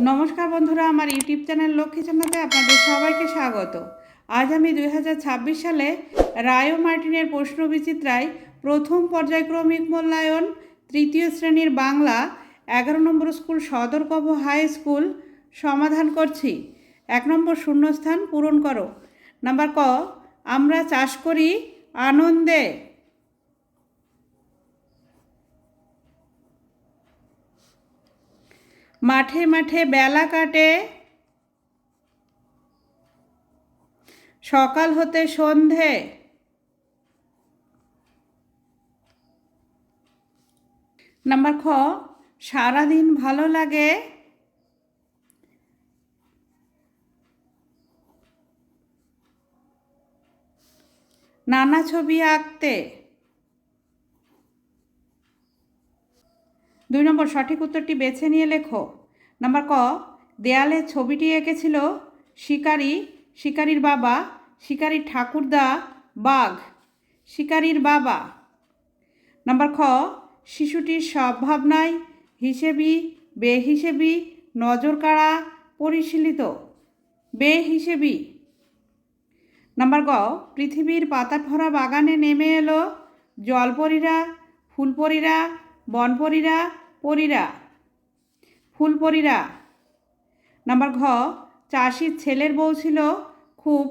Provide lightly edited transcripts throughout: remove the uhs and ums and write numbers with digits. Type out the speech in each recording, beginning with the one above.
নমস্কার বন্ধুরা, আমার ইউটিউব চ্যানেল লক্ষ্মী চ্যানেলে আপনাদের সবাইকে স্বাগত। আজ আমি 2026 সালে রায় ও মার্টিনের প্রশ্নবিচিত্রায় প্রথম পর্যায়ক্রমিক মূল্যায়ন তৃতীয় শ্রেণীর বাংলা 11 নম্বর স্কুল সদরকব হাই স্কুল সমাধান করছি। 1 নম্বর শূন্যস্থান পূরণ করো। নাম্বার ক, আমরা চাষ করি আনন্দে। মাঠে মাঠে বেলা কাটে, সকাল হতে সন্ধে। নাম্বার খ, সারাদিন ভালো লাগে, নানা ছবি আঁকতে। 2 নম্বর সঠিক উত্তরটি বেছে নিয়ে লেখো। নাম্বার ক, দেয়ালে ছবিটি এঁকেছিল শিকারি, শিকারির বাবা, শিকারির ঠাকুরদা, বাঘ, শিকারির বাবা। নাম্বার খ, শিশুটির সব ভাবনায় হিসেবি, বেহিসেবি, নজর কাড়া, পরিশীলিত, বেহিসেবি। নাম্বার গ, পৃথিবীর পাতা ভরা বাগানে নেমে এলো জলপরীরা, ফুলপরীরা, বনপরীরা, পরীরা, ফুলপরীরা। নাম্বার ঘ, চাষির ছেলের বউ ছিল খুব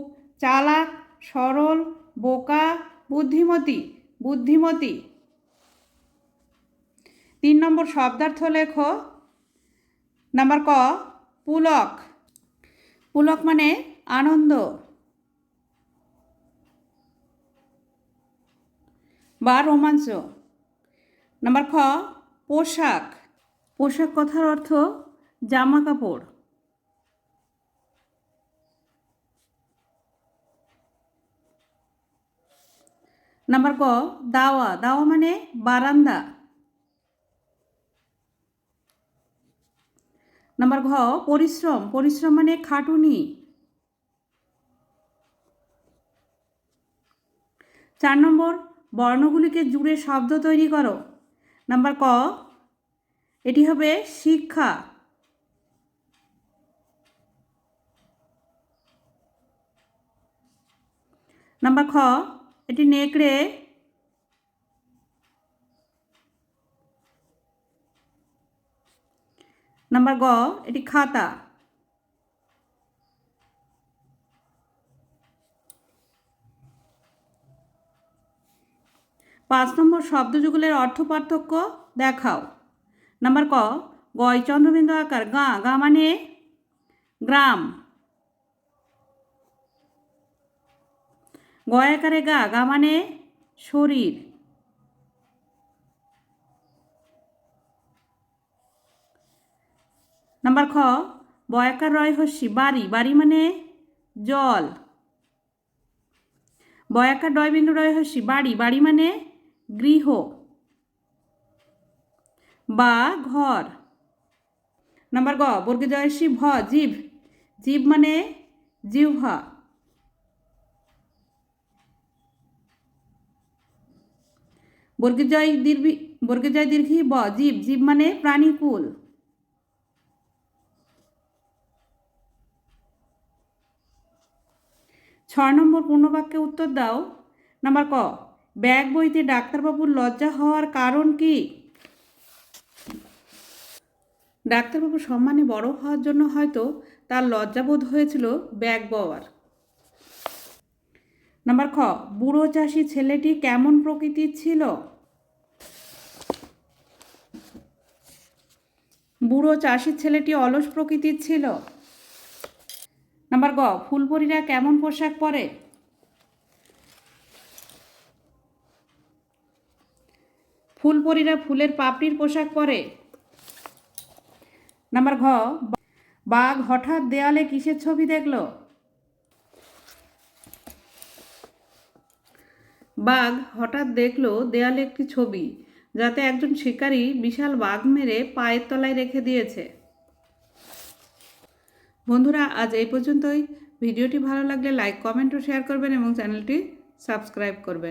চালাক, সরল, বোকা, বুদ্ধিমতী, বুদ্ধিমতী। 3 নম্বর শব্দার্থ লেখো। নাম্বার ক, পুলক, পুলক মানে আনন্দ বা রোমাঞ্চ। নাম্বার খ, পোশাক, পোশাক কথার অর্থ জামা কাপড়। নাম্বার ক, দাওয়া, দাওয়া মানে বারান্দা। নাম্বার ঘ, পরিশ্রম, পরিশ্রম মানে খাটুনি। 4 নম্বর বর্ণগুলিকে জুড়ে শব্দ তৈরি করো। নাম্বার ক, এটি হবে শিক্ষা। নাম্বার খ, এটি নেকড়ে। নাম্বার গ, এটি খাতা। 5 নম্বর শব্দযুগলের অর্থ পার্থক্য দেখাও। নাম্বার ক, গয় চন্দ্রবিন্দু আকার গা, গা মানে গ্রাম। গয় আকারে গা, গা মানে শরীর। নাম্বার খ, বয়াকার রয় হস্যি বাড়ি, বাড়ি মানে জল। বয়াকার ডয় বিন্দু রয় হস্যি বাড়ি, বাড়ি মানে গৃহ বা ঘর। নাম্বার গ, বর্গে জয়সী ভ, জীব, জীব মানে জিহ্বা। বর্গে জয় দীর্ঘী ব, জীব, জীব মানে প্রাণীকুল। 6 নম্বর পূর্ণবাক্যে উত্তর দাও। নাম্বার ক, ব্যাগ বইতে ডাক্তারবাবুর লজ্জা হওয়ার কারণ কি? ডাক্তারবাবু সম্মানে বড় হওয়ার জন্য হয়তো তার লজ্জাবোধ হয়েছিল ব্যাগ বওয়ার। নাম্বার খ, বুড়ো চাষি ছেলেটি কেমন প্রকৃতির ছিল? বুড়ো চাষির ছেলেটি অলস প্রকৃতির ছিল। নাম্বার গ, ফুলপরীরা কেমন পোশাক পরে? ফুলপরীরা ফুলের পাপড়ির পোশাক পরে। নাম্বার ঘ, বাঘ হঠাৎ দেয়ালে কিসের ছবি দেখল? বাঘ হঠাৎ দেখল দেয়ালে একটি ছবি, যাতে একজন শিকারী বিশাল বাঘ মেরে পায়ের তলায় রেখে দিয়েছে। বন্ধুরা, আজ এই পর্যন্তই। ভিডিওটি ভালো লাগলে লাইক, কমেন্ট ও শেয়ার করবেন এবং চ্যানেলটি সাবস্ক্রাইব করবেন।